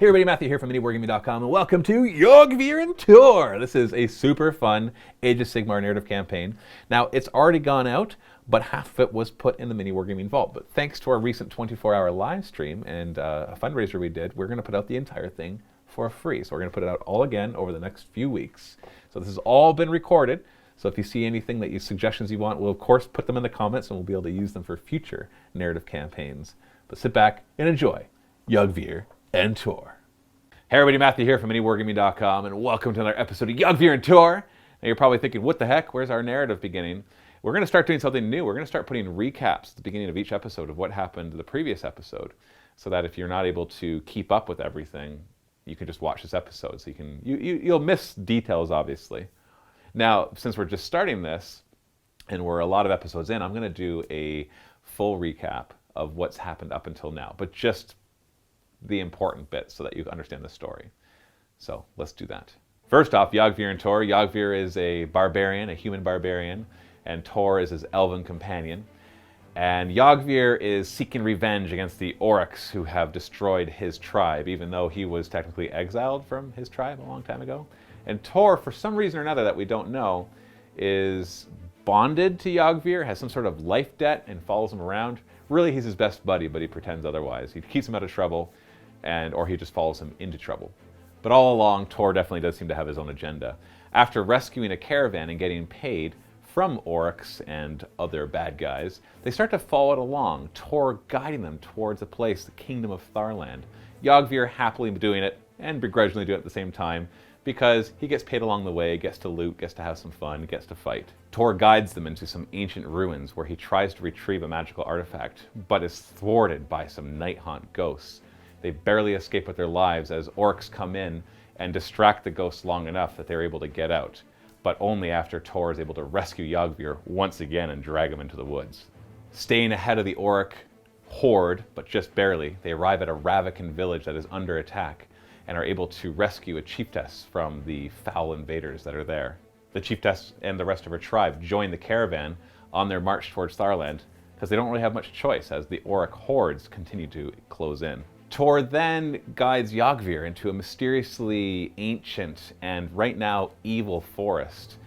Hey everybody, Matthew here from MiniWarGaming.com, and welcome to Yogvir and Tor. This is a super fun Age of Sigmar narrative campaign. Now, it's already gone out, but half of it was put in the MiniWarGaming vault. But thanks to our recent 24-hour live stream and a fundraiser we did, we're going to put out the entire thing for free. So we're going to put it out all again over the next few weeks. So this has all been recorded. So if you see anything that suggestions you want, we'll of course put them in the comments and we'll be able to use them for future narrative campaigns. But sit back and enjoy Yogvir and Tor. Hey everybody, Matthew here from MiniWarGaming.com, and welcome to another episode of Yogvir and Tor. Now you're probably thinking, what the heck, where's our narrative beginning? We're going to start doing something new. We're going to start putting recaps at the beginning of each episode of what happened in the previous episode, so that if you're not able to keep up with everything, you can just watch this episode. So you'll miss details, obviously. Now, since we're just starting this, and we're a lot of episodes in, I'm going to do a full recap of what's happened up until now, but just the important bits so that you understand the story. So let's do that. First off, Yogvir and Tor. Yogvir is a barbarian, a human barbarian, and Tor is his elven companion. And Yogvir is seeking revenge against the Orruks who have destroyed his tribe, even though he was technically exiled from his tribe a long time ago. And Tor, for some reason or another that we don't know, is bonded to Yogvir, has some sort of life debt, and follows him around. Really, he's his best buddy, but he pretends otherwise. He keeps him out of trouble, or he just follows him into trouble. But all along, Tor definitely does seem to have his own agenda. After rescuing a caravan and getting paid from Orruks and other bad guys, they start to follow it along, Tor guiding them towards a place, the kingdom of Tharland. Yogvir happily doing it, and begrudgingly doing it at the same time, because he gets paid along the way, gets to loot, gets to have some fun, gets to fight. Tor guides them into some ancient ruins where he tries to retrieve a magical artifact, but is thwarted by some night haunt ghosts. They barely escape with their lives as Orcs come in and distract the ghosts long enough that they're able to get out, but only after Tor is able to rescue Yogvir once again and drag him into the woods. Staying ahead of the Orruk horde, but just barely, they arrive at a Ravikan village that is under attack and are able to rescue a chiefess from the foul invaders that are there. The chiefess and the rest of her tribe join the caravan on their march towards Tharland because they don't really have much choice as the Orruk hordes continue to close in. Tor then guides Yogvir into a mysteriously ancient and right now evil forest,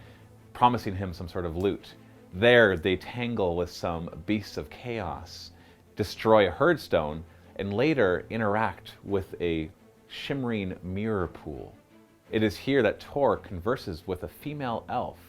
promising him some sort of loot. There they tangle with some beasts of chaos, destroy a herdstone, and later interact with a shimmering mirror pool. It is here that Tor converses with a female elf,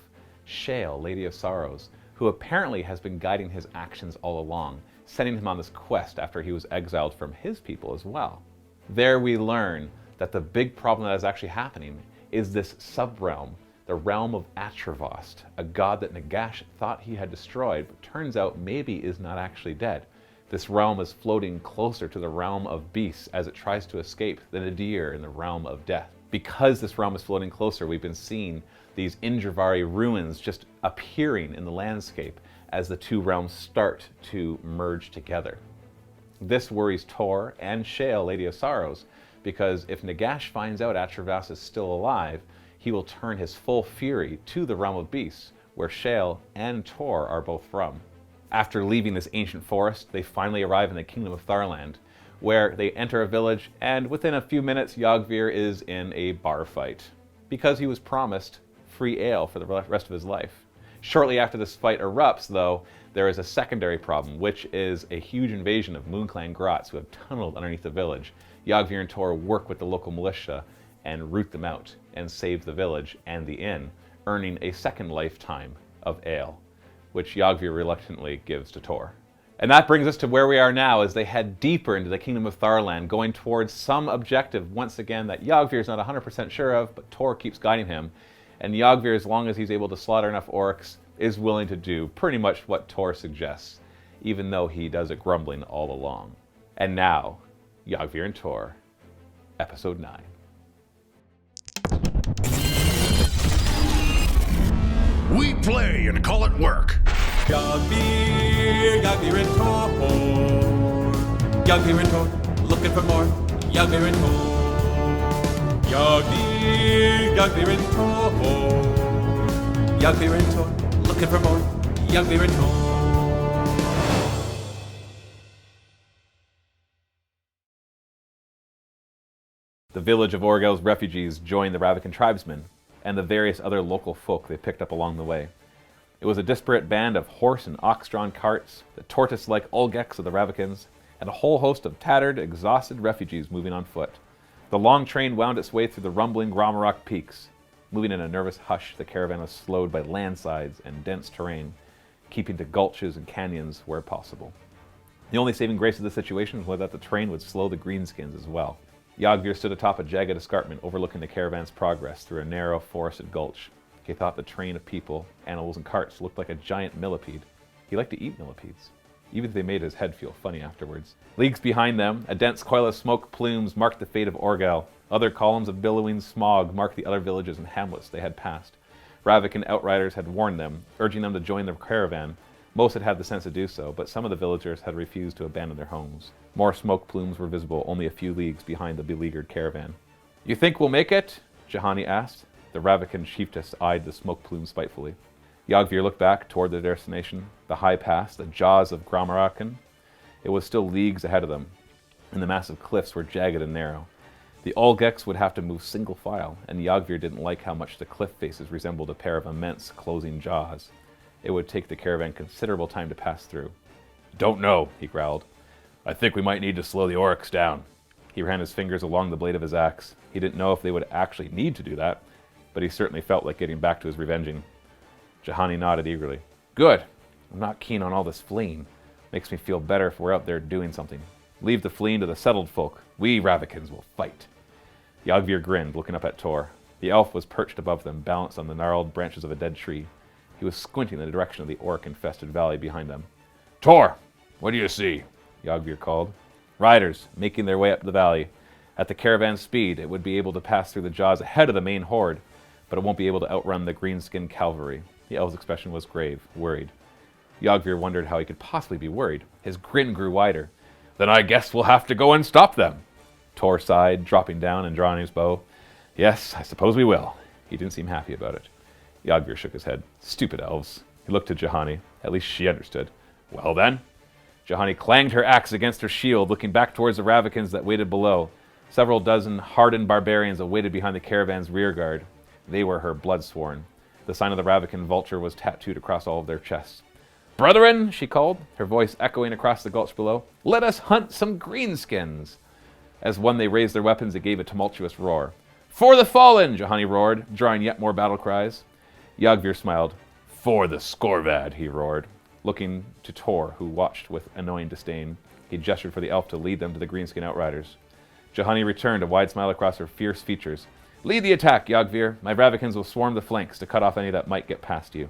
Shale, Lady of Sorrows, who apparently has been guiding his actions all along, sending him on this quest after he was exiled from his people as well. There we learn that the big problem that is actually happening is this sub-realm, the realm of Atravost, a god that Nagash thought he had destroyed, but turns out maybe is not actually dead. This realm is floating closer to the realm of beasts as it tries to escape the nadir in the realm of death. Because this realm is floating closer, we've been seeing these Indrivari ruins just appearing in the landscape as the two realms start to merge together. This worries Tor and Shale, Lady of Sorrows, because if Nagash finds out Atravost is still alive, he will turn his full fury to the realm of beasts, where Shale and Tor are both from. After leaving this ancient forest, they finally arrive in the kingdom of Tharland, where they enter a village, and within a few minutes, Yogvir is in a bar fight, because he was promised free ale for the rest of his life. Shortly after this fight erupts, though, there is a secondary problem, which is a huge invasion of Moonclan Grots who have tunneled underneath the village. Yogvir and Tor work with the local militia and root them out and save the village and the inn, earning a second lifetime of ale, which Yogvir reluctantly gives to Tor. And that brings us to where we are now as they head deeper into the kingdom of Tharland, going towards some objective, once again, that Yogvir is not 100% sure of, but Tor keeps guiding him. And Yogvir, as long as he's able to slaughter enough Orruks, is willing to do pretty much what Tor suggests, even though he does it grumbling all along. And now, Yogvir and Tor, Episode 9. We play and call it work. Yogvir, Yogvir and Tor. Yogvir and Tor, looking for more. Yogvir and Tor. Yogvir, Yogvir and Tor. Yogvir and Tor, looking for more. Yogvir and Tor. The village of Orgel's refugees joined the Ravakan tribesmen and the various other local folk they picked up along the way. It was a disparate band of horse and ox-drawn carts, the tortoise-like Olgecs of the Ravakans, and a whole host of tattered, exhausted refugees moving on foot. The long train wound its way through the rumbling Gromarok peaks. Moving in a nervous hush, the caravan was slowed by landslides and dense terrain, keeping to gulches and canyons where possible. The only saving grace of the situation was that the train would slow the greenskins as well. Yogvir stood atop a jagged escarpment overlooking the caravan's progress through a narrow, forested gulch. He thought the train of people, animals, and carts looked like a giant millipede. He liked to eat millipedes, even if they made his head feel funny afterwards. Leagues behind them, a dense coil of smoke plumes marked the fate of Orgel. Other columns of billowing smog marked the other villages and hamlets they had passed. Ravakan outriders had warned them, urging them to join the caravan. Most had had the sense to do so, but some of the villagers had refused to abandon their homes. More smoke plumes were visible only a few leagues behind the beleaguered caravan. "You think we'll make it?" Jahani asked. The Ravakan chiefess eyed the smoke plume spitefully. Yogvir looked back toward their destination, the high pass, the jaws of Gromarok. It was still leagues ahead of them, and the massive cliffs were jagged and narrow. The Olgecs would have to move single file, and Yogvir didn't like how much the cliff faces resembled a pair of immense closing jaws. It would take the caravan considerable time to pass through. "Don't know," he growled. "I think we might need to slow the Orruks down." He ran his fingers along the blade of his axe. He didn't know if they would actually need to do that, but he certainly felt like getting back to his revenging. Jahani nodded eagerly. "Good. I'm not keen on all this fleeing. Makes me feel better if we're out there doing something. Leave the fleeing to the settled folk. We Ravakans will fight." Yogvir grinned, looking up at Tor. The elf was perched above them, balanced on the gnarled branches of a dead tree. He was squinting in the direction of the orc-infested valley behind them. "Tor, what do you see?" Yogvir called. Riders, making their way up the valley. At the caravan's speed, it would be able to pass through the jaws ahead of the main horde, but it won't be able to outrun the green-skinned cavalry. The elf's expression was grave, worried. Yogvir wondered how he could possibly be worried. His grin grew wider. "Then I guess we'll have to go and stop them." Tor sighed, dropping down and drawing his bow. "Yes, I suppose we will." He didn't seem happy about it. Yogvir shook his head. "Stupid elves." He looked to Jahani. At least she understood. "Well then." Jahani clanged her axe against her shield, looking back towards the Ravakans that waited below. Several dozen hardened barbarians awaited behind the caravan's rearguard. They were her bloodsworn. The sign of the Ravakan vulture was tattooed across all of their chests. "Brethren," she called, her voice echoing across the gulch below, "let us hunt some greenskins." As one they raised their weapons, it gave a tumultuous roar. "For the fallen!" Jahani roared, drawing yet more battle cries. Yogvir smiled. "For the Skorvad," he roared, looking to Tor, who watched with annoying disdain. He gestured for the elf to lead them to the greenskin outriders. Jahani returned, a wide smile across her fierce features. "Lead the attack, Yogvir. My Ravakans will swarm the flanks to cut off any that might get past you."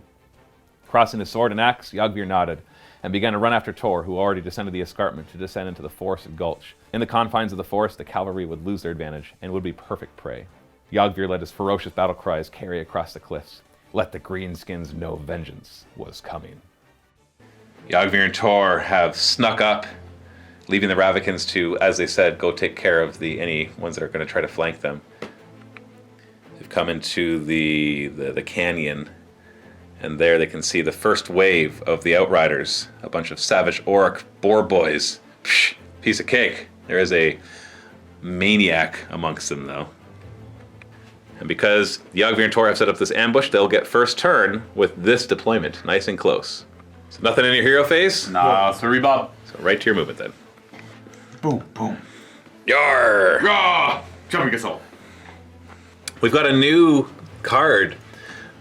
Crossing his sword and axe, Yogvir nodded, and began to run after Tor, who already descended the escarpment to descend into the forested gulch. In the confines of the forest, the cavalry would lose their advantage, and would be perfect prey. Yogvir let his ferocious battle cries carry across the cliffs. Let the greenskins know vengeance was coming. Yogvir and Tor have snuck up, leaving the Ravakans to, as they said, go take care of any ones that are going to try to flank them. They've come into the canyon, and there they can see the first wave of the Outriders, a bunch of savage Orruk boar boys. Psh, piece of cake. There is a maniac amongst them, though. And because Yogvir and Tor have set up this ambush, they'll get first turn with this deployment, nice and close. So nothing in your hero phase? Nah, sorry, Bob. So right to your movement then. Boom, boom. Yarr! Ah, jumping assault. We've got a new card.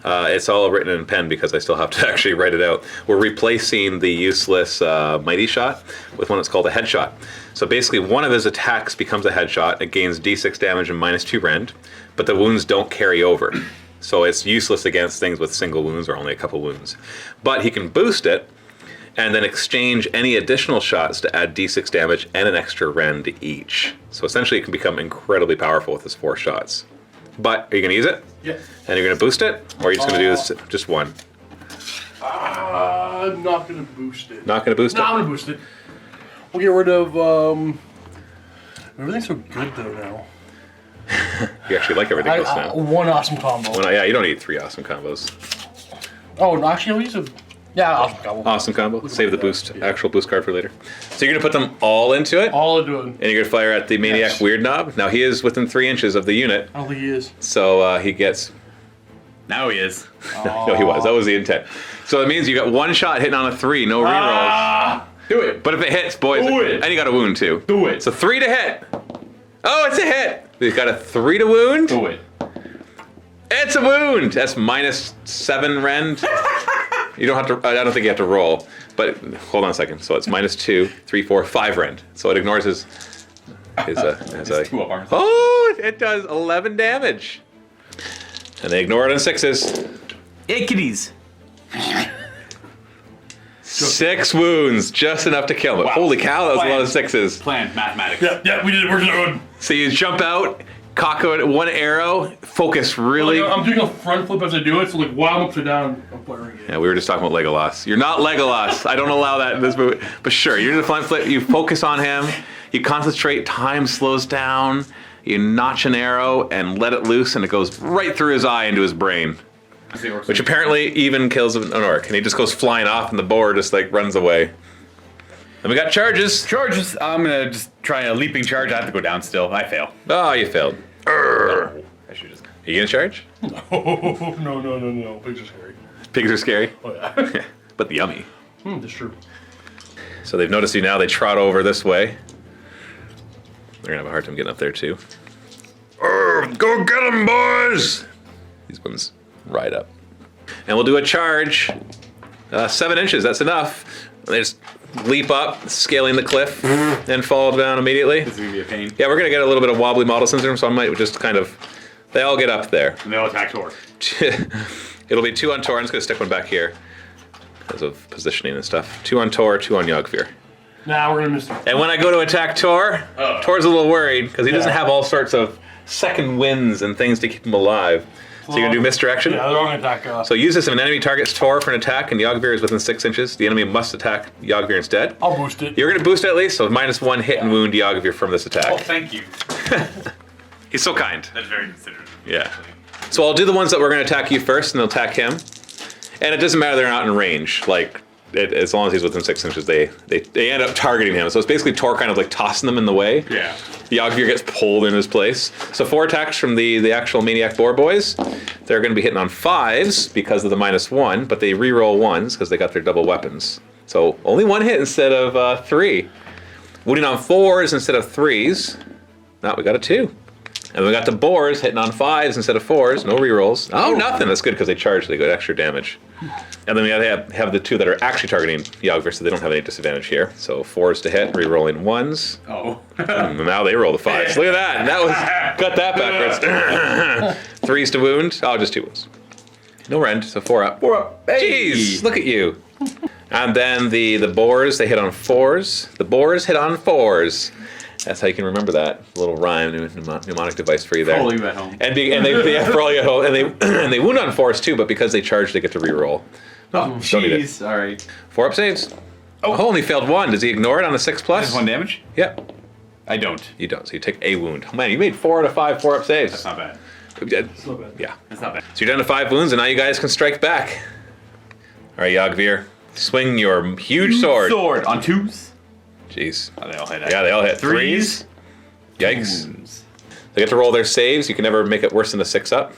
It's all written in pen because I still have to actually write it out. We're replacing the useless Mighty Shot with one that's called a Headshot. So basically one of his attacks becomes a headshot. It gains d6 damage and -2 rend, but the wounds don't carry over. So it's useless against things with single wounds or only a couple wounds. But he can boost it and then exchange any additional shots to add d6 damage and an extra rend to each. So essentially it can become incredibly powerful with his 4 shots. But are you going to use it? Yes. And you're going to boost it? Or are you just going to do this just one? I'm not going to boost it. Not going to boost No, it? I'm going to boost it. We'll get rid of, everything's so good though now. You actually like everything else now. One awesome combo. Well, yeah, you don't need 3 awesome combos. Oh, no, actually, I'll use a Yeah, awesome combo. Awesome combo. Save the boost, actual boost card for later. So you're gonna put them all into it, All into it. and you're gonna fire at the Maniac Weird Knob. Now he is within 3 inches of the unit, I don't think he is. so he gets. Now he is. No, he was. That was the intent. So it means you got 1 shot hitting on a 3, no rerolls. Do it. But if it hits, boys, Do it. and you got a wound too. Do it. So 3 to hit. Oh, it's a hit. We've got a 3 to wound. Do it. It's a wound. That's -7 rend. You don't have to. I don't think you have to roll. But hold on a second. So it's -2, 3, 4, 5 rend. So it ignores his. His 2 up arms. Oh, it does 11 damage. And they ignore it on 6s. Hey, kitties. 6 wounds, just enough to kill him. Wow. Holy cow, that was a lot of Plan. 6s. Planned mathematics. Yeah, we did it. We're good. So you jump out, cock it, 1 arrow, focus really. I'm doing a front flip as I do it, so like while I'm upside down, I'm firing it. Yeah, we were just talking about Legolas. You're not Legolas. I don't allow that in this movie. But sure, you're in the front flip. You focus on him. You concentrate. Time slows down. You notch an arrow and let it loose, and it goes right through his eye into his brain, which apparently even kills an orc. And he just goes flying off, and the boar just like runs away. And we got charges. Charges. I'm gonna just try a leaping charge. I have to go down still. I fail. Oh, you failed. I should just. Are you gonna charge? Oh, no. Pigs are scary. Pigs are scary, Oh, yeah. but yummy. That's true. So they've noticed you now. They trot over this way. They're gonna have a hard time getting up there too. Go get them, boys! These ones ride up. And we'll do a charge. 7 inches, that's enough. They just leap up, scaling the cliff, and fall down immediately. This is gonna be a pain. Yeah, we're gonna get a little bit of wobbly model syndrome, so I might just kind of. They all get up there. And they'll attack Tor. It'll be 2 on Tor. I'm just gonna stick one back here because of positioning and stuff. 2 on Tor, 2 on Yogvir. Nah, we're gonna miss him. And when I go to attack Tor, Tor's a little worried because he doesn't Yeah. have all sorts of second winds and things to keep him alive. So you're gonna do misdirection? Yeah, they're all gonna attack. So use this if an enemy targets Tor for an attack and Yogvir is within 6 inches. The enemy must attack Yogvir instead. I'll boost it. You're gonna boost it at least, so -1 hit and wound Yogvir from this attack. Oh, thank you. He's so kind. That's very considerate. Yeah. So I'll do the ones that we're gonna attack you first, and they'll attack him. And it doesn't matter; they're not in range. Like, as long as he's within 6 inches, they end up targeting him. So it's basically Tor kind of like tossing them in the way. Yeah. Yogvir gets pulled in his place. So 4 attacks from the actual Maniac Boar boys. They're going to be hitting on 5s because of the -1, but they re-roll 1s because they got their double weapons. So only 1 hit instead of 3. Wounding on 4s instead of 3s. Now we got a 2. And we got the boars hitting on 5s instead of 4s. No rerolls. Oh, nothing. That's good because they charge. They get extra damage. And then we have the 2 that are actually targeting Yogvir, so they don't have any disadvantage here. So 4s to hit, re-rolling 1s. Oh. And now they roll the 5s. Look at that. And that was got that backwards. 3s to wound. Oh, just 2 wounds. No rend, so 4 up. 4 up. Hey. Jeez, look at you. And then the boars, they hit on 4s. The boars hit on 4s. That's how you can remember that little rhyme, mnemonic device for you there. For all you at home. And they for all you at home, and they wound on 4s too, but because they charge, they get to re-roll. Oh, Don't need it. jeez. All right. 4 up saves. Oh, only failed 1. Does he ignore it on a 6 plus? That's 1 damage? Yep. I don't. You don't. So you take a wound. Oh, man, you made 4 out of 5 4 up saves. That's not bad. It's not bad. Yeah. That's not bad. So you're down to 5 wounds, and now you guys can strike back. All right, Yogvir, swing your huge sword. Sword on 2s. Jeez. Oh, they all hit. Yeah, they all hit 3s. Yikes. Booms. They get to roll their saves. You can never make it worse than a 6 up.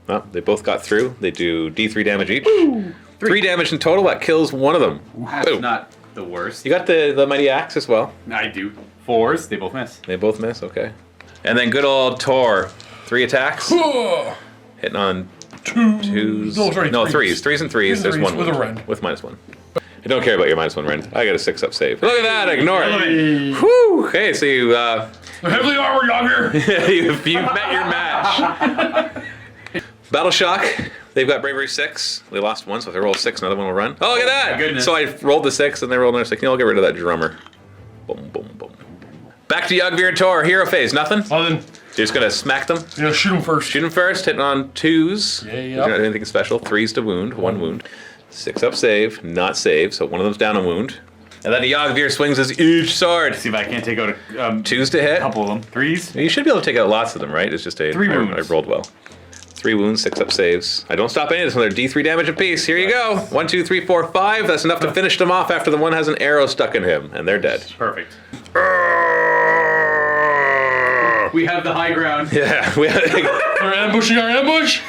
Well, they both got through. They do D3 damage each. 3 damage in total. That kills one of them. That's Boom. not the worst. You got the mighty axe as well. I do. 4s. They both miss. They both miss. Okay. And then good old Tor. 3 attacks. Hitting on 2s. No, sorry, No, 3s. 3s. 3s and 3s. There's threes 1 with a wound. rend. With -1. I don't care about your -1 rend. I got a 6 up save. Look at that. Ignore it. Hey. Whew. Okay, so you Heavily armored Yogvir. you've met your match. Battle Shock. They've got Bravery 6. They lost 1, so if they roll 6, another one will run. Oh, look at that! Goodness. So I rolled the 6, and they rolled another 6. I'll get rid of that drummer. Boom, boom, boom. Back to Yogvir and Tor. Hero phase. Nothing? Well then, You're just gonna smack them. shoot him first. Shoot him first. Hitting on 2s. Yeah, You're yep. not anything special. 3s to wound. 1 wound. 6 up save. Not save. So one of them's down a wound. And then the Yogvir swings his huge sword. See if I can't take out a 2s to hit. couple of them. 3s. You should be able to take out lots of them, right? It's just a 3 I wounds. rolled well. 3 wounds, 6 up saves. I don't stop any of this when they're D3 damage apiece. Here you go. 1, 2, 3, 4, 5. That's enough to finish them off after the one has an arrow stuck in him, and they're dead. Perfect. We have the high ground. Yeah. They're ambushing our ambush.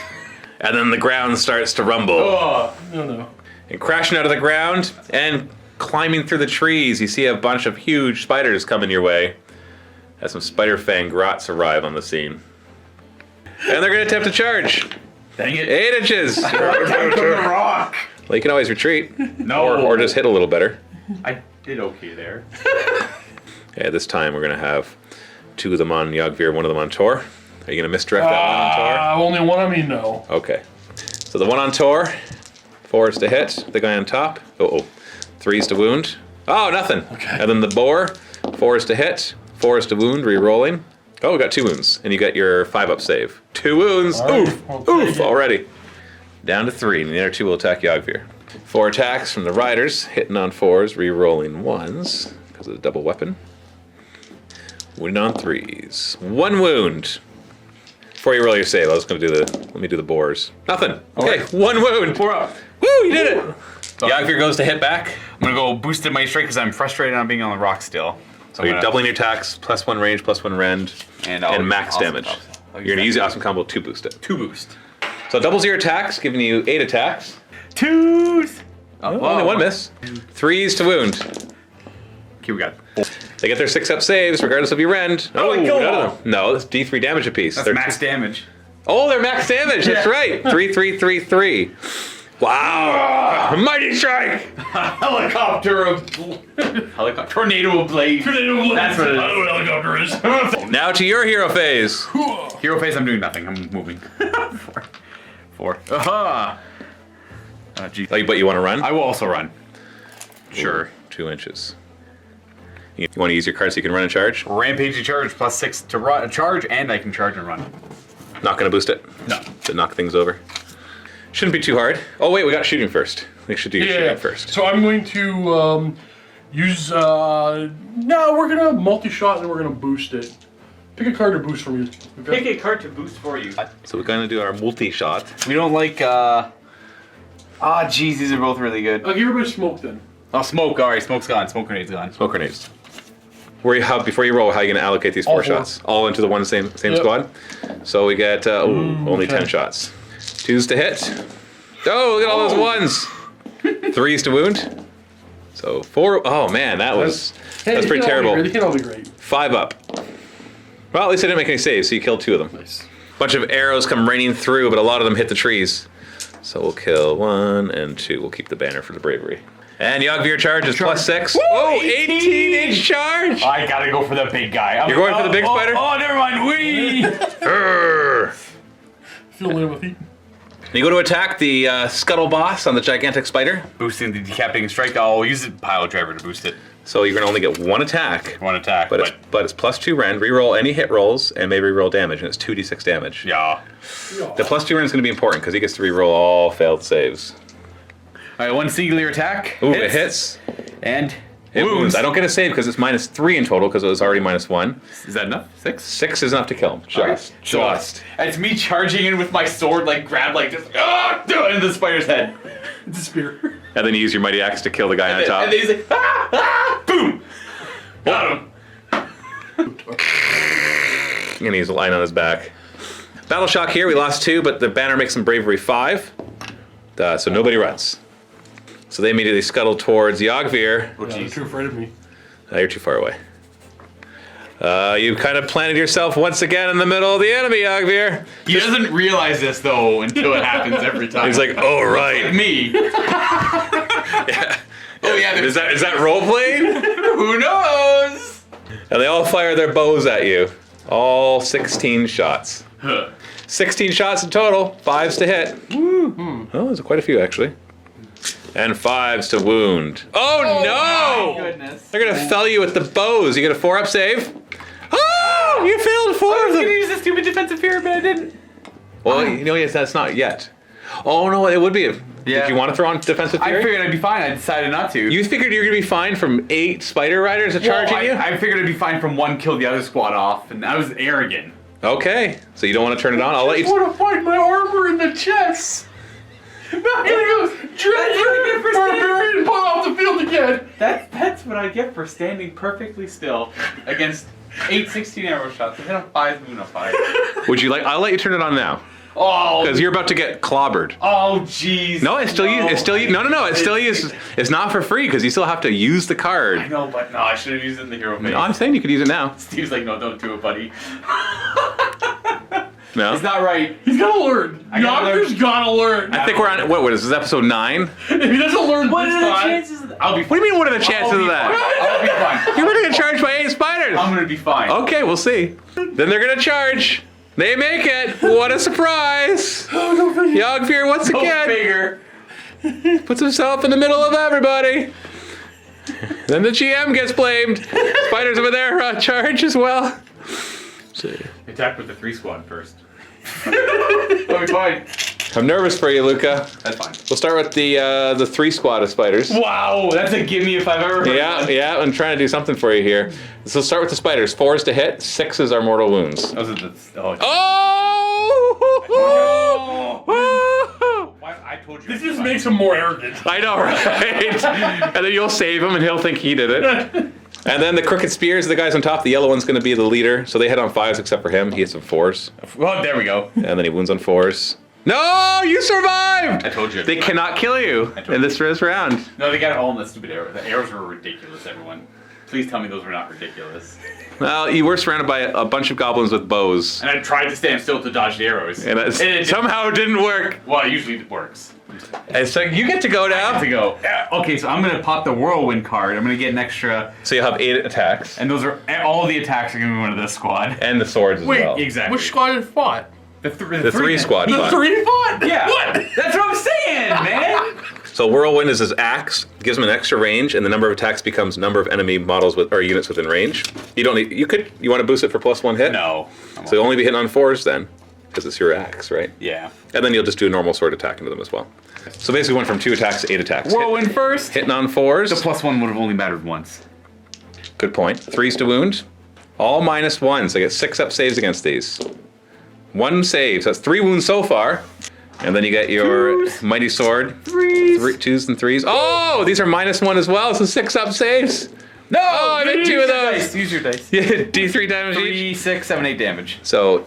And then the ground starts to rumble. Oh, no. And crashing out of the ground and climbing through the trees, you see a bunch of huge spiders coming your way as some spider fang grots arrive on the scene. And they're going to attempt to charge. Dang it. 8 inches. the rock. Well, you can always retreat. No. Or just hit a little better. I did okay there. Okay, this time we're going to have 2 of them on Yogvir, 1 of them on Tor. Are you going to misdirect that one on Tor? Only one on me, no. Okay. So the one on Tor, 4 is to hit. The guy on top, 3 is to wound. Oh, nothing. Okay. And then the boar, 4 is to hit, 4 is to wound, re-rolling. Oh, we got 2 wounds, and you got your 5-up save. 2 wounds. All right, Oof. I'll take Oof. it. Already. Down to 3, and the other 2 will attack Yogvir. 4 attacks from the riders, hitting on 4s, re-rolling 1s because of the double weapon. Wounding on 3s. 1 wound. Before you roll your save, I was going to do let me do the boars. Nothing. Okay, right. 1 wound. 4 up. Woo, you did it. Yogvir goes to hit back. I'm gonna go boosted my strike because I'm frustrated on being on the rock still. So you're doubling your attacks, +1 range, +1 rend, and max awesome damage. combo. You're going to use the awesome combo to boost it. 2 boost. So it doubles your attacks, giving you 8 attacks. 2s. Only 1 miss. 3s to wound. Okay, we got. They get their 6-up saves, regardless of your rend. Oh, I killed none them. of them. No, that's D3 damage apiece. That's They're max damage. Oh, they're max damage. That's Yeah. right. 3, 3, 3, 3. Wow. Mighty strike. Helicopter of. Tornado of blade. That's what it is. Helicopter is. Now to your hero phase. Hero phase, I'm doing nothing. I'm moving. 4. Aha! Geez. Oh, but you want to run? I will also run. Sure. 2 inches. You want to use your card so you can run and charge? Rampage to charge, +6 to charge, and I can charge and run. Not going to boost it? No. To knock things over? Shouldn't be too hard. Oh, wait, we got shooting first. We should do your shooting first. So I'm going to use. No, we're gonna multi-shot and then we're gonna boost it. Pick a card to boost from you. Okay? Pick a card to boost for you. So we're going to do our multi-shot. We don't like, geez, these are both really good. I'll give everybody smoke then. Oh, smoke. Alright, smoke's gone. Smoke grenade's gone. Smoke grenades. Before you roll, how are you going to allocate these 4 All 4. shots? All into the one same Yep. squad? So we get, only okay. 10 shots. 2s to hit. Oh, look at all those 1s. 3s to wound. So 4, oh man, that's pretty terrible. They can all be great. 5 up. Well, at least I didn't make any saves, so you killed 2 of them. Nice. Bunch of arrows come raining through, but a lot of them hit the trees. So we'll kill 1 and 2. We'll keep the banner for the bravery. And Yogvir charge is +6. Woo, Oh, 18-inch charge! I gotta go for the big guy. You're going for the big spider? Oh, never mind. Wee! Urgh. Feel empathy. You go to attack the scuttle boss on the gigantic spider. Boosting the decapitating strike. I'll use the pile driver to boost it. So you're going to only get 1 attack. 1 attack, But it's +2 rend. Reroll any hit rolls and maybe reroll damage, and it's 2d6 damage. yeah. The +2 rend is going to be important because he gets to reroll all failed saves. All right, 1 singular attack. Ooh, it hits. And It wounds. I don't get a save because it's -3 in total because it was already -1. Is that enough? 6? 6 is enough to kill him. Just. It's me charging in with my sword, like grab like this, into the spider's head. It's a spear. And then you use your mighty axe to kill the guy on top. And then he's like, boom, got him. And he's lying on his back. Battle shock here. We lost 2, but the banner makes him bravery 5. So nobody runs. So they immediately scuttle towards Yogvir. Oh, They're jeez. too afraid of me. You're too far away. You kind of planted yourself once again in the middle of the enemy, Yogvir. He doesn't realize this though until it happens every time. He's like, oh right. me. Yeah. Oh yeah. Is that role playing? Who knows? And they all fire their bows at you. All 16 shots. 16 shots in total. 5s to hit. Oh, there's quite a few actually. And 5s to wound. Oh no! My goodness. They're gonna fell you with the bows. You get a 4-up save. Oh, you failed 4 I of was them. gonna use the stupid defensive fear, but I didn't. Well, you know, yes, that's not yet. Oh no, it would be. Yeah. Did you want to throw on defensive I fury? figured I'd be fine. I decided not to. You figured you were gonna be fine from 8 spider riders charging you? I figured I'd be fine from 1 kill the other squad off, and I was arrogant. Okay, so you don't want to turn it on? I'll let I you. want to find my armor in the chest. I'm gonna go transfer barbarian and pull off the field again. That's what I get for standing perfectly still against 816 arrow shots. I hit him 5 moon of 5. Would you like? I'll let you turn it on now. Oh, Because you're about to get clobbered. oh, jeez. No, it's still you. It's still you. No. It's still you. It's not for free because you still have to use the I card. know, but no, I should have used it in the hero phase. No, I'm saying you could use it now. Steve's like, no, don't do it, buddy. No. It's not right. He's gotta learn. I gotta Yogvir's gotta learn. I think we're on. What is this? Episode 9? If he doesn't learn What this are the time, chances of that? I'll be What do you mean? What are the chances of that? I'll be fine. You're gonna get charged by 8 spiders. I'm gonna be fine. Okay, we'll see. Then they're gonna charge. They make it. What a surprise! Yogvir once Go again figure. puts himself in the middle of everybody. Then the GM gets blamed. Spiders over there charge as well. Attack with the 3 squad first. I'll be fine. I'm nervous for you, Luca. That's fine. We'll start with the 3 squad of spiders. Wow, that's a gimme if I've ever heard one. Yeah, I'm trying to do something for you here. So let's start with the spiders. 4s to hit, 6s are mortal wounds. Those are the. Oh! Oh! I told you. this just makes him more arrogant. I know, right? And then you'll save him and he'll think he did it. And then the crooked spears, the guys on top, the yellow one's going to be the leader. So they hit on 5s except for him. He hits on 4s. Well, there we go. And then he wounds on 4s. No, you survived! I told you. They cannot kill you in this first round. No, they got it all in the stupid arrow. The arrows were ridiculous, everyone. Please tell me those were not ridiculous. Well, you were surrounded by a bunch of goblins with bows. And I tried to stand still to dodge the arrows. And it somehow didn't work. Well, it usually works. And so you get to go now. To go. Okay, so I'm gonna pop the whirlwind card. I'm gonna get an extra, So you'll have 8 attacks. and those are all the attacks are gonna be one of this squad. And the swords as Wait, well. Exactly. Which squad had fought? The 3 squad The fought. 3 fought? Yeah. What? That's what I'm saying, man. So whirlwind is his axe. It gives him an extra range, and the number of attacks becomes number of enemy models with or units within range. You don't need. You want to boost it for +1 hit? No. So you'll only be hitting on 4s then, because it's your axe, right? Yeah. And then you'll just do a normal sword attack into them as well. So basically went from 2 attacks to 8 attacks. Whirlwind first. Hitting on 4s. The +1 would have only mattered once. Good point. 3s to wound. All -1s. I get 6 up saves against these. 1 save. So that's 3 wounds so far. And then you get your mighty sword. 2s and 3s. Oh, these are -1 as well. So 6 up saves. No! Oh, I made 2 of those. Use your dice. Yeah, D3 damage each. 3, 6, 7, 8 damage. So,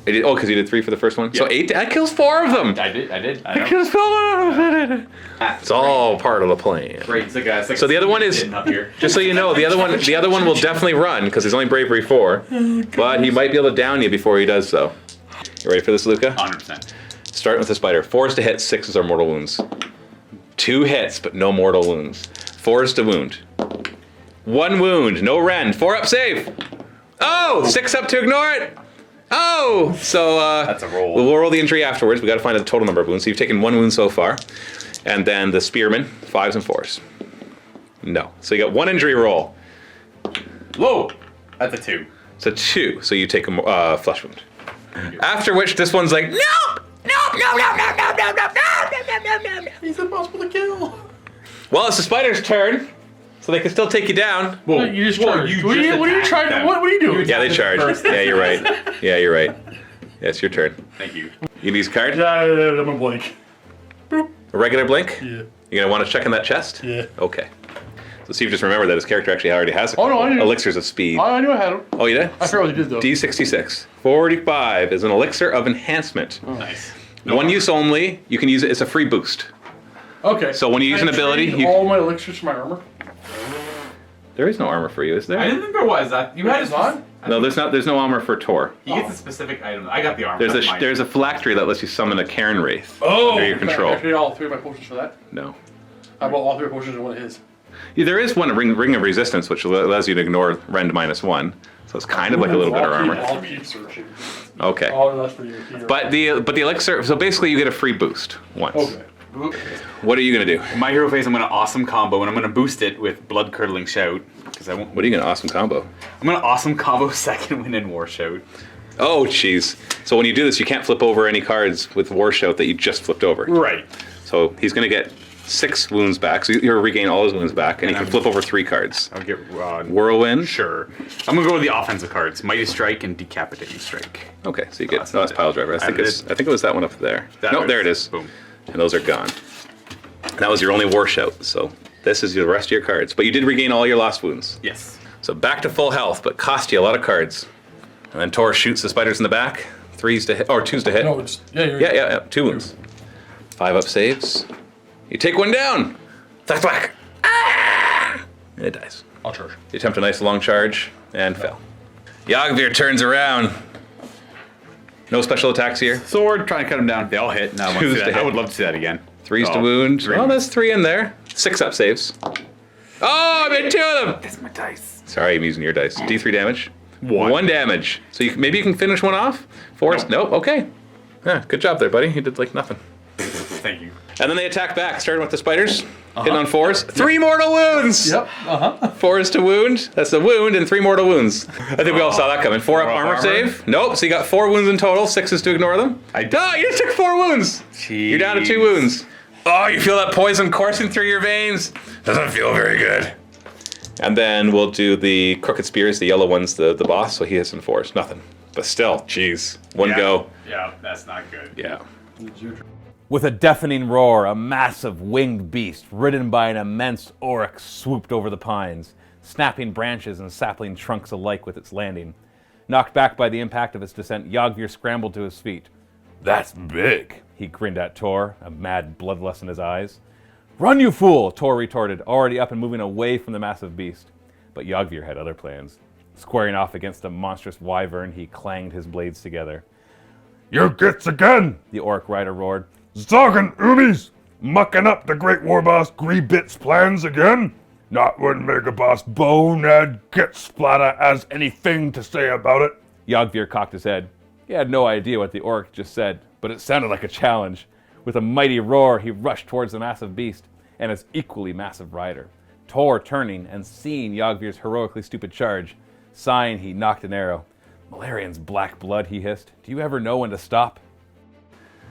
because you did 3 for the first one. So Yeah. 8. That kills 4 of them. I did. I That know. kills 4 of them. It's all part of the plan. Great. It's like So the other one is, up here. just so you know, the other one will definitely run because he's only bravery 4, but he might be able to down you before he does so. You ready for this, Luca? 100%. Starting with the spider. 4s to hit, 6s are mortal wounds. 2 hits, but no mortal wounds. 4s to wound. 1 wound, no rend. 4 up save. Oh, 6 up to ignore it. Oh, so That's a roll. We'll roll the injury afterwards. We got to find the total number of wounds. So you've taken 1 wound so far, and then the spearman 5s and 4s. No, so you got 1 injury roll. Whoa! That's a 2. So 2. So you take a flesh wound. After which this one's like, no. He's impossible to kill. Well, it's the spider's turn, so they can still take you down. Whoa! You just Whoa, charged. you What are just you attacked trying to? them. What are you doing? Yeah, they charge. Yeah, you're right. Yeah, you're right. Yeah, it's your turn. Thank you. You need his card? I'm a blank. A regular blink? Yeah. You're going to want to check in that chest? Yeah. Okay. So Steve just remembered that his character actually already has Oh, no, I knew. elixirs of speed. I knew I had him. Oh, you did? I forgot what he did though. D66. 45 is an elixir of enhancement. Nice. One use only. You can use it. It's a free boost. Okay. So when you use Can an I ability, trade you- all my elixirs for my armor. There is no armor for you, is there? I didn't think there was that. You had It's not? No, there's not. There's no armor for Tor. He gets a specific item. I got the armor. There's that's a mine. there's a phylactery that lets you summon a Cairn Wraith Oh. under your Can control. I trade all 3 of my potions for that? No. I bought all 3 potions and one of his. Yeah, there is one ring of resistance, which allows you to ignore rend -1. So it's kind of like a little bit of armor. I'll keep searching. Okay. Oh, that's for you. Here. But the elixir. So basically, you get a free boost once. Okay. What are you gonna do? My hero phase, I'm gonna awesome combo, and I'm gonna boost it with blood curdling shout because I won't. What are you gonna awesome combo? I'm gonna awesome combo second win in war shout. Oh, jeez. So when you do this, you can't flip over any cards with War Shout that you just flipped over. Right. So he's gonna get 6 wounds back. So you'll regain all his wounds back, and you can flip over 3 cards. I'll get Whirlwind. Sure. I'm gonna go with the offensive cards: Mighty Strike and Decapitating Strike. Okay, so you get that's no, it's not pile it. driver. I think it was that one up there. No, there it is. Boom. And those are gone. And that was your only war shout. So this is the rest of your cards. But you did regain all your lost wounds. Yes. So back to full health, but cost you a lot of cards. And then Tor shoots the spiders in the back. 3s to hit, or 2s to hit. No, it's Yeah. 2 wounds. 5 up saves. You take 1 down. Thwack, thwack. Ah! And it dies. I'll charge. You attempt a nice long charge and fell. Yogvir turns around. No special attacks here. Sword, trying to cut him down. They all hit. No, I, want to see that. I would love to see that again. 3s to wound. Oh, that's 3 in there. 6 up saves. Oh, I made 2 of them. That's my dice. Sorry, I'm using your dice. D3 damage. 1. 1 damage. So maybe you can finish one off? 4. Nope. Okay. Yeah, good job there, buddy. You did like nothing. Thank you. And then they attack back, starting with the spiders. Hitting on 4s. 3 mortal wounds! Yep. 4s to wound. That's the wound and 3 mortal wounds. I think we all saw that coming. 4 up armor save. Nope. So you got 4 wounds in total. 6s to ignore them. No, you just took 4 wounds. Jeez. You're down to 2 wounds. Oh, you feel that poison coursing through your veins. Doesn't feel very good. And then we'll do the crooked spears, the yellow ones, the boss. So he hits in 4s. Nothing. But still, jeez. One go. Yeah, that's not good. Yeah. With a deafening roar, a massive winged beast, ridden by an immense Orruk, swooped over the pines, snapping branches and sapling trunks alike with its landing. Knocked back by the impact of its descent, Yogvir scrambled to his feet. "That's big," he grinned at Tor, a mad bloodlust in his eyes. "Run, you fool!" Tor retorted, already up and moving away from the massive beast. But Yogvir had other plans. Squaring off against a monstrous wyvern, he clanged his blades together. "You gets again!" the Orruk rider roared. "Zoggin' Umis! Mucking up the great war boss Greebit's plans again? Not when Mega Boss Bonehead Gitsplatter has anything to say about it." Yogvir cocked his head. He had no idea what the Orruk just said, but it sounded like a challenge. With a mighty roar, he rushed towards the massive beast and his equally massive rider. Tor turning and seeing Yogvir's heroically stupid charge. Sighing, he knocked an arrow. "Malarian's black blood," he hissed. "Do you ever know when to stop?"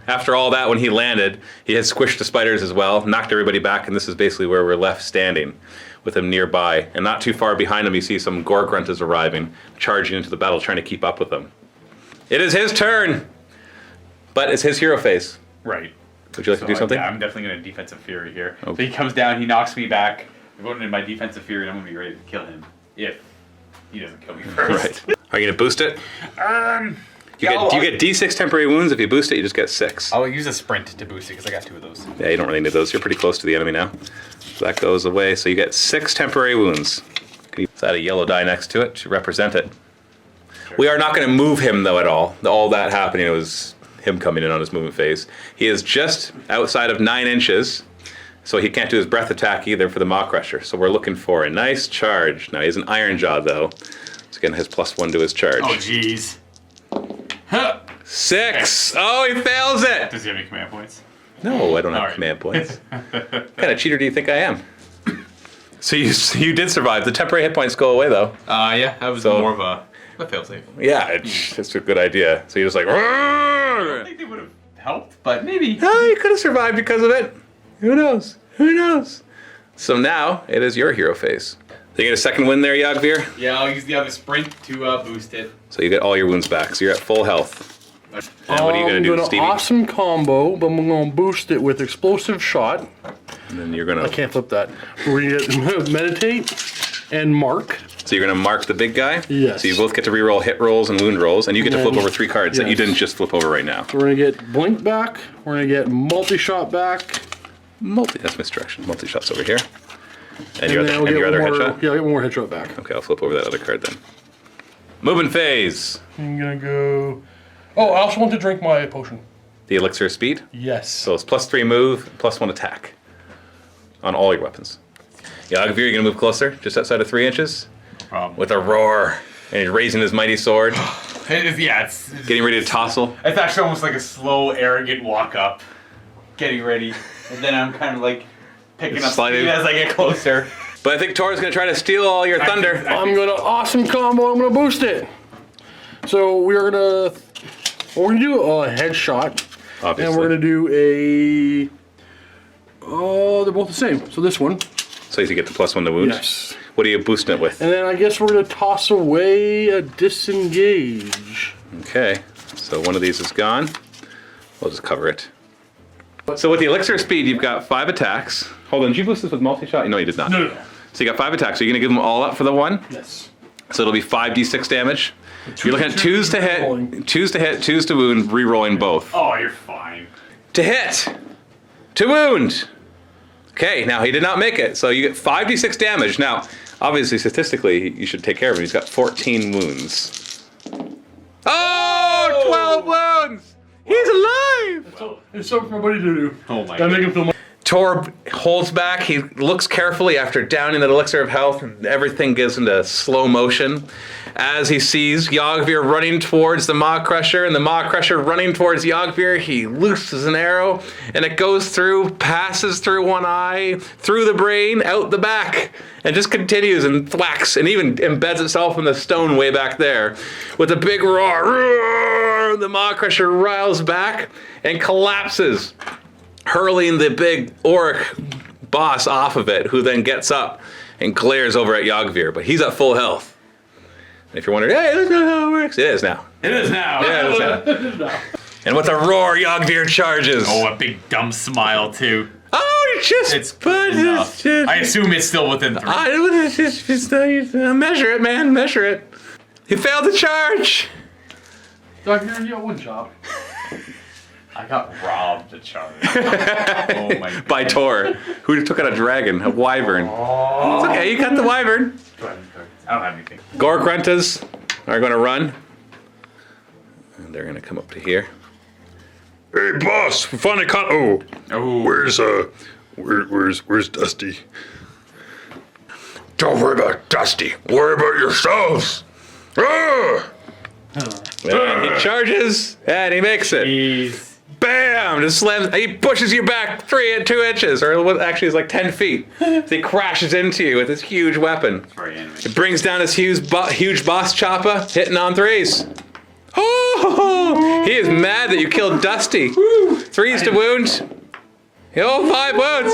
After all that, when he landed, he had squished the spiders as well, knocked everybody back, and this is basically where we're left standing, with him nearby. And not too far behind him, you see some gore grunters arriving, charging into the battle, trying to keep up with them. It is his turn, but it's his hero phase. Right. Would you like to do something? Yeah, I'm definitely going to defensive fury here. So he comes down, he knocks me back. I'm going into my defensive fury, and I'm going to be ready to kill him if he doesn't kill me first. Right. Are you going to boost it? You get D6 temporary wounds. If you boost it, you just get 6. I'll use a sprint to boost it because I got 2 of those. Yeah, you don't really need those. You're pretty close to the enemy now. So that goes away. So you get 6 temporary wounds. So add a yellow die next to it to represent it. Sure. We are not going to move him, though, at all. All that happening was him coming in on his movement phase. He is just outside of 9 inches, so he can't do his breath attack either for the Maw Crusher. So we're looking for a nice charge. Now, he has an Iron Jaw, though. So again, his +1 to his charge. Oh, jeez. 6! Oh, he fails it! Does he have any command points? No, I don't have command points. What kind of cheater do you think I am? So you did survive. The temporary hit points go away, though. Yeah, that was more of a failsafe. Yeah, it's a good idea. So you're just like, I don't think they would have helped, but maybe. No, you could have survived because of it. Who knows? Who knows? So now it is your hero phase. So you get a second win there, Yogvir? Yeah, I'll use the other sprint to boost it. So you get all your wounds back. So you're at full health. And what are you going to do, Stevie? Awesome combo, but I'm going to boost it with explosive shot. And then you're going to... I can't flip that. We're going to get meditate and mark. So you're going to mark the big guy? Yes. So you both get to reroll hit rolls and wound rolls, and you get to flip over 3 cards that you didn't just flip over right now. So we're going to get blink back. We're going to get multi-shot back. That's misdirection. Multi-shot's over here. And your other headshot? Yeah, I'll get one more headshot back. Okay, I'll flip over that other card then. Movement phase. I'm going to go... Oh, I also want to drink my potion. The elixir of speed? Yes. So it's +3 move, +1 attack. On all your weapons. Yogvir, you're going to move closer, just outside of 3 inches. With a roar. And he's raising his mighty sword. It's getting ready to tossle. It's actually almost like a slow, arrogant walk up. Getting ready. And then I'm kind of like picking up speed as I get closer. But I think Tor's going to try to steal all your thunder. I'm going to awesome combo. I'm going to boost it. So we're going to do a headshot. Obviously. And we're going to do Oh, they're both the same. So this one. So you get the +1 to wound. Yes. What are you boosting it with? And then I guess we're gonna toss away a disengage. Okay, so one of these is gone. We'll just cover it. So with the elixir of speed, you've got 5 attacks. Hold on, did you boost this with multi-shot? No, you did not. No. So you got 5 attacks. Are you gonna give them all up for the 1? Yes. So it'll be 5d6 damage. You're looking at 2s to hit, re-rolling. 2s to hit, 2s to wound, re-rolling both. Oh, you're fine. To hit! To wound! Okay, now he did not make it, so you get 5d6 damage. Now, obviously, statistically, you should take care of him. He's got 14 wounds. Oh! 12 wounds! He's alive! It's something for my buddy to do. Oh my Gotta make him feel more. Tor holds back. He looks carefully after downing that elixir of health, and everything goes into slow motion as he sees Yogvir running towards the Maw Crusher, and the Maw Crusher running towards Yogvir. He looses an arrow, and it goes through, passes through one eye, through the brain, out the back, and just continues and thwacks, and even embeds itself in the stone way back there. With a big roar, roar, the Maw Crusher riles back and collapses, hurling the big Orruk boss off of it, who then gets up and glares over at Yogvir, but he's at full health. And if you're wondering, hey, that's not how it works, it is now. It is now. Yeah, it is now. And with a roar, Yogvir charges. Oh, a big dumb smile too. Oh, it's just... It's good enough. I assume it's still within 3. Measure it, man, measure it. He failed to charge. Doc, you got one job. I got robbed a charge. Oh my god. By Tor, who took out a dragon, a wyvern. It's okay, you got the wyvern. I don't have anything. Gorgruntas are going to run. And they're going to come up to here. Hey, boss, we finally caught. Oh, where's Dusty? Don't worry about Dusty. Worry about yourselves. Ah! And he charges, and he makes it. Jeez. Bam! Just slams. He pushes you back 2 inches, or what actually is like 10 feet. So he crashes into you with his huge weapon. Very animated. It brings down his huge boss chopper, hitting on 3s. Oh! He is mad that you killed Dusty. 3s to wound. Oh, 5 wounds.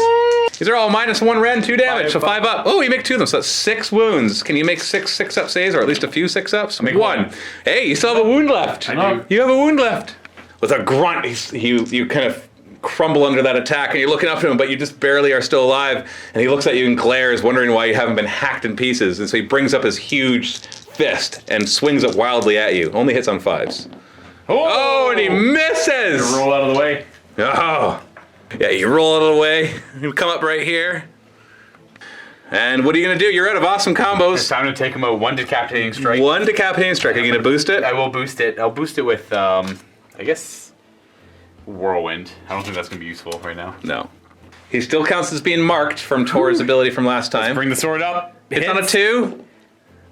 These are all -1 rend, 2 damage, so 5 up. Oh, you make 2 of them, so that's 6 wounds. Can you make 6 up saves, or at least a few 6-ups? Make 1. Hey, you still have a wound left. I do. You have a wound left. With a grunt, you kind of crumble under that attack, and you're looking up to him, but you just barely are still alive. And he looks at you and glares, wondering why you haven't been hacked in pieces. And so he brings up his huge fist and swings it wildly at you. Only hits on 5s. Oh, and he misses! Roll out of the way. Oh. Yeah, you roll out of the way. You come up right here. And what are you going to do? You're out of awesome It's combos. time to take him a 1 decapitating strike. 1 decapitating strike. Are you going to boost it? I will boost it. I'll boost it with, I guess, Whirlwind. I don't think that's going to be useful right now. No. He still counts as being marked from Tor's ability from last time. Bring the sword up. Hits on a 2.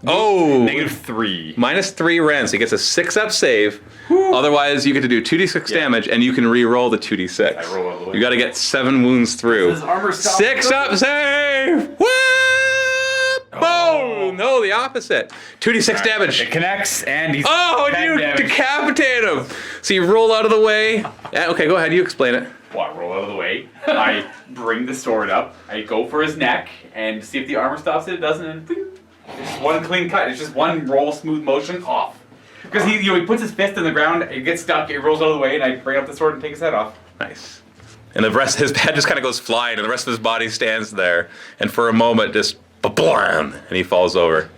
Oh! -3. -3 rend, so he gets a 6-up save. Otherwise, you get to do 2d6 damage, and you can re-roll the 2d6. I roll out of the way. You got to get 7 wounds through. Does armor stop? 6-up save! Whoop! Oh, no, the opposite. 2d6 damage. It connects, and he's Oh, and 10 you damage. decapitate him. So you roll out of the way. Okay, go ahead. You explain it. Well, I roll out of the way. I bring the sword up. I go for his neck and see if the armor stops it. It doesn't. And boop. It's just one clean cut. It's just one roll, smooth motion off. Because he puts his fist in the ground. It gets stuck. It rolls out of the way, and I bring up the sword and take his head off. Nice. And the rest, his head just kind of goes flying, and the rest of his body stands there. And for a moment, just blam, and he falls over.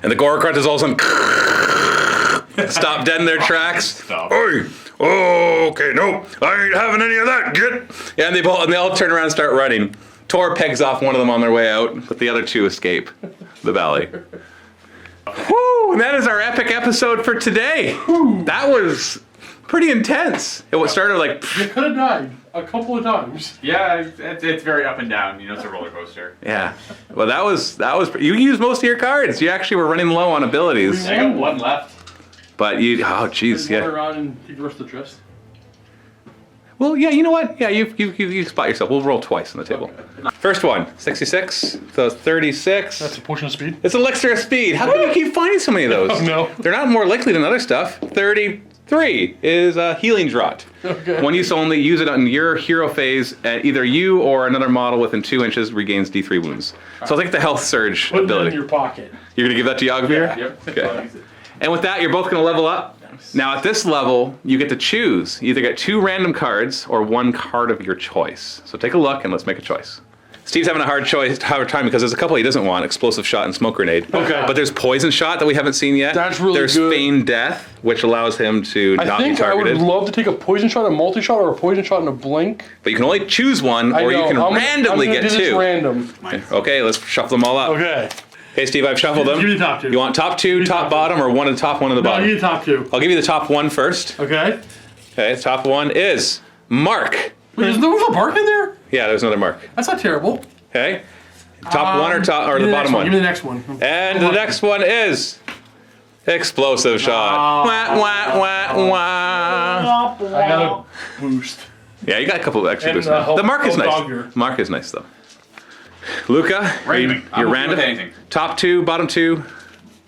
And the Gorgruntas is all of a sudden stop dead in their tracks. Stop. Hey! Oh, okay, nope. I ain't having any of that, get! Yeah, and they all turn around and start running. Tor pegs off one of them on their way out, but the other 2 escape the valley. Woo! And that is our epic episode for today. That was pretty intense. It started like. You could have died a couple of times. Yeah, it's very up and down. You know, it's a roller coaster. Yeah. Well, that was. You used most of your cards. You actually were running low on abilities. I got 1 left. But you. Oh, jeez. Turn Yeah. around and take the rest of the chest. Well, yeah. You know what? Yeah. You spot yourself. We'll roll twice on the table. First one, 66. So 36. That's a potion of speed. It's elixir of speed. How come you keep finding so many of those? I don't know. They're not more likely than other stuff. 30, 3 is Healing Draught. Okay. One use only, use it on your hero phase, and either you or another model within 2 inches regains D3 wounds. So I'll take the Health Surge Put it ability. in your pocket. You're going to give that to Yogvir? Yeah. Yep. Okay. I'll use it. And with that, you're both going to level up. Now, at this level, you get to choose. You either get 2 random cards or 1 card of your choice. So take a look and let's make a choice. Steve's having a hard time because there's a couple he doesn't want, Explosive Shot and Smoke Grenade. Okay. But there's Poison Shot that we haven't seen yet. That's really there's good. Feign Death, which allows him to I not be think I would targeted. love to take a poison shot, a multi-shot, or a poison shot and a blink. But you can only choose one, I or you know. can I'm randomly gonna get do this 2. random. Okay, let's shuffle them all up. Okay. Hey, Steve, I've shuffled them. Give me the top 2. You want top 2, top top bottom, or one at the top, one at the No, bottom? you need top 2. I'll give you the top 1 first. Okay. Okay, top 1 is Mark. Wait, there was a bark in there? Yeah, there's another Mark. That's not terrible. Okay, top 1 or Give the me bottom next one? Give me the next one. And the next one is Explosive Shot. Wah, wah, wah, wah. I got a boost. Yeah, you got a couple of extra And, boosts now. The Mark is Hulk nice. Dogger. Mark is nice, though. Luca, Raven. I'm you're okay random. with anything. Top 2, bottom 2.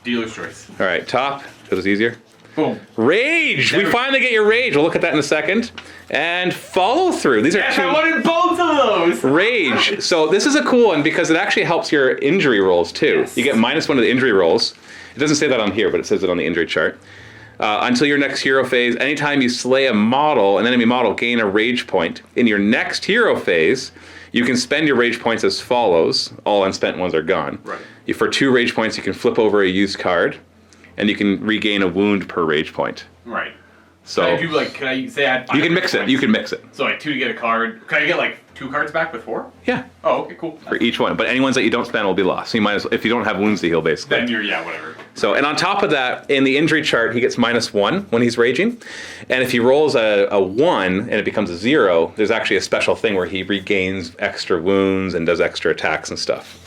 Dealer's choice. All right, top. That was easier. Boom. Rage. We Never- finally get your rage. We'll look at that in a second. And follow through. These are Yes, 2. I wanted both of those. Rage. So this is a cool one because it actually helps your injury rolls too. Yes. You get -1 to the injury rolls. It doesn't say that on here, but it says it on the injury chart. Until your next hero phase, anytime you slay a model, an enemy model, gain a rage point. In your next hero phase, you can spend your rage points as follows. All unspent ones are gone. Right. For 2 rage points, you can flip over a used card, and you can regain a wound per rage point. Right. So Can I do like? Can I say I had 5 you can mix it. points? You can mix it. So like 2 to get a card. Can I get like 2 cards back with 4? Yeah. Oh, okay, cool. For each one, but any ones that you don't spend will be lost. So you might as well, if you don't have wounds to heal, basically. Then you're whatever. So, and on top of that, in the injury chart, he gets -1 when he's raging. And if he rolls a 1 and it becomes a 0, there's actually a special thing where he regains extra wounds and does extra attacks and stuff.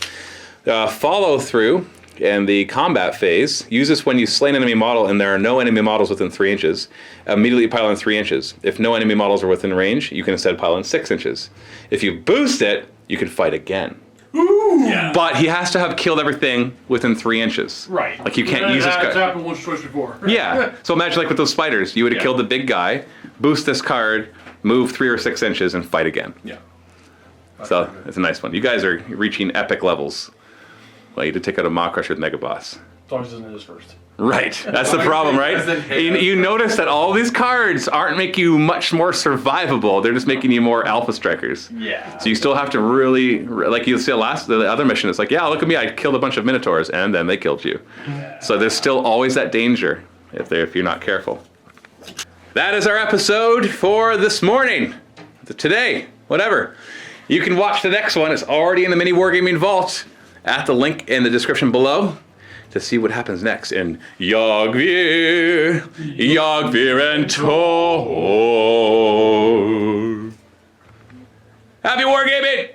Follow through in the combat phase. Use this when you slay an enemy model and there are no enemy models within 3 inches. Immediately pile in 3 inches. If no enemy models are within range, you can instead pile in 6 inches. If you boost it, you can fight again. Yeah. But he has to have killed everything within 3 inches. Right. Like you can't use this That's card. happened once or twice before. Yeah. So imagine like with those spiders, you would have Yeah. killed the big guy, boost this card, move 3 or 6 inches, and fight again. Yeah. So it's a nice one. You guys are reaching epic levels. Well, you did take out a Maw Crusher with Mega Boss. As long as it doesn't hit us first. Right. That's the problem, right? Doesn't hit You notice that all these cards aren't making you much more survivable. They're just making you more alpha strikers. Yeah. So you still have to really, like you see the other mission, it's like, yeah, look at me, I killed a bunch of Minotaurs, and then they killed you. So there's still always that danger if you're not careful. That is our episode for this morning. Today, whatever. You can watch the next one. It's already in the MiniWarGaming Vault at the link in the description below to see what happens next in Yogvir and Tor. Happy wargaming!